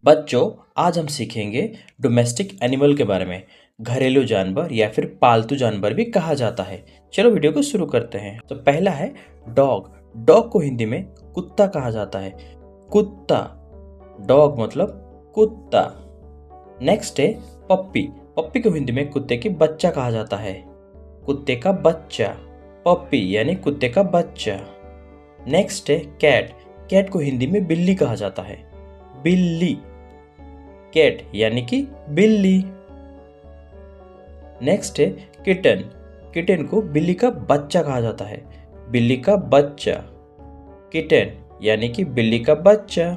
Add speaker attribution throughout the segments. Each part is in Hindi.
Speaker 1: बच्चों, आज हम सीखेंगे डोमेस्टिक एनिमल के बारे में। घरेलू जानवर या फिर पालतू जानवर भी कहा जाता है। चलो वीडियो को शुरू करते हैं। तो पहला है डॉग। डॉग को हिंदी में कुत्ता कहा जाता है। कुत्ता, डॉग मतलब कुत्ता। नेक्स्ट है पप्पी। पप्पी को हिंदी में कुत्ते की बच्चा कहा जाता है। कुत्ते का बच्चा, पप्पी यानी कुत्ते का बच्चा। नेक्स्ट है कैट। कैट को हिंदी में बिल्ली कहा जाता है। बिल्ली, कैट यानी कि बिल्ली। नेक्स्ट है किटन। किटन को बिल्ली का बच्चा कहा जाता है। बिल्ली का बच्चा, किटन यानी कि बिल्ली का बच्चा।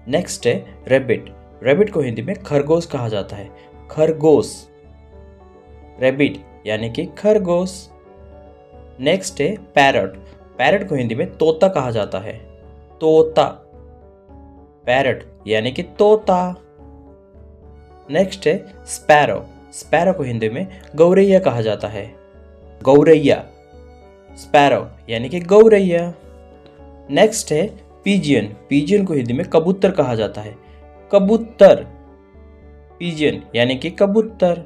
Speaker 1: नेक्स्ट है रैबिट। रैबिट को हिंदी में खरगोश कहा जाता है। खरगोश, रैबिट यानी कि खरगोश। नेक्स्ट है पैरट। पैरट को हिंदी में तोता कहा जाता है। तोता, पैरट यानी कि तोता। नेक्स्ट है स्पैरो। स्पैरो को हिंदी में गौरैया कहा जाता है। गौरैया, स्पैरो यानी कि गौरैया। नेक्स्ट है पिजियन। पिजियन को हिंदी में कबूतर कहा जाता है। कबूतर, पिजियन यानी कि कबूतर।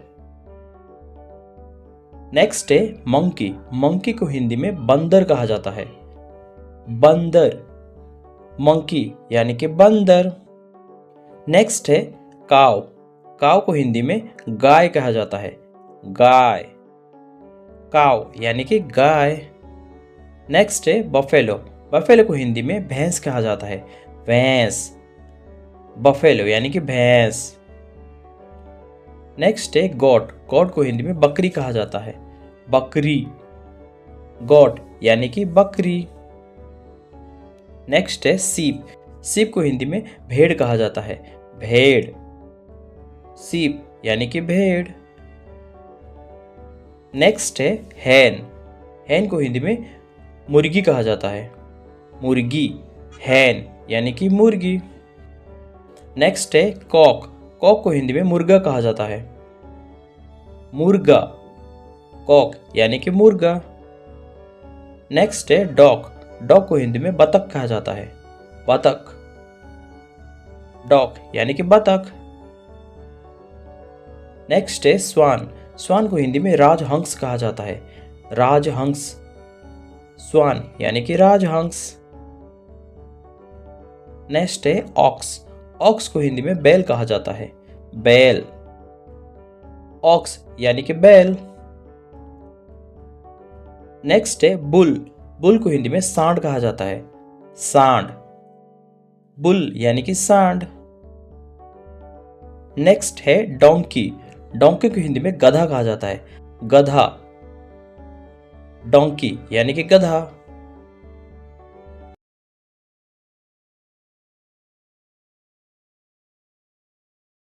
Speaker 1: नेक्स्ट है मंकी। मंकी को हिंदी में बंदर कहा जाता है। बंदर, मंकी यानी कि बंदर। नेक्स्ट है काव। काव को हिंदी में गाय कहा जाता है। गाय, काव यानी कि गाय। नेक्स्ट है बफेलो। बफेलो को हिंदी में भैंस कहा जाता है। भैंस, बफेलो यानी कि भैंस। नेक्स्ट है गोट। गोट को हिंदी में बकरी कहा जाता है। बकरी, गोट यानी कि बकरी। नेक्स्ट है सीप। सीप को हिंदी में भेड़ कहा जाता है। भेड़, सीप यानी कि भेड़। नेक्स्ट है हैन। हैन को हिंदी में मुर्गी कहा जाता है। मुर्गी, हैन यानी कि मुर्गी। नेक्स्ट है कॉक। कॉक को हिंदी में मुर्गा कहा जाता है। मुर्गा, कॉक यानी कि मुर्गा। नेक्स्ट है डॉग। डॉग को हिंदी में बतख कहा जाता है। बतख, डॉग यानी कि बतख। नेक्स्ट है स्वान। स्वान को हिंदी में राजहंस कहा जाता है। राजहंस, स्वान यानी कि राजहंस। नेक्स्ट है ऑक्स। ऑक्स को हिंदी में बैल कहा जाता है। बैल, ऑक्स यानी कि बैल। नेक्स्ट है बुल। बुल को हिंदी में सांड कहा जाता है। सांड, बुल यानी कि सांड। नेक्स्ट है डोंकी। डोंकी को हिंदी में गधा कहा जाता है। गधा, डोंकी यानी कि गधा।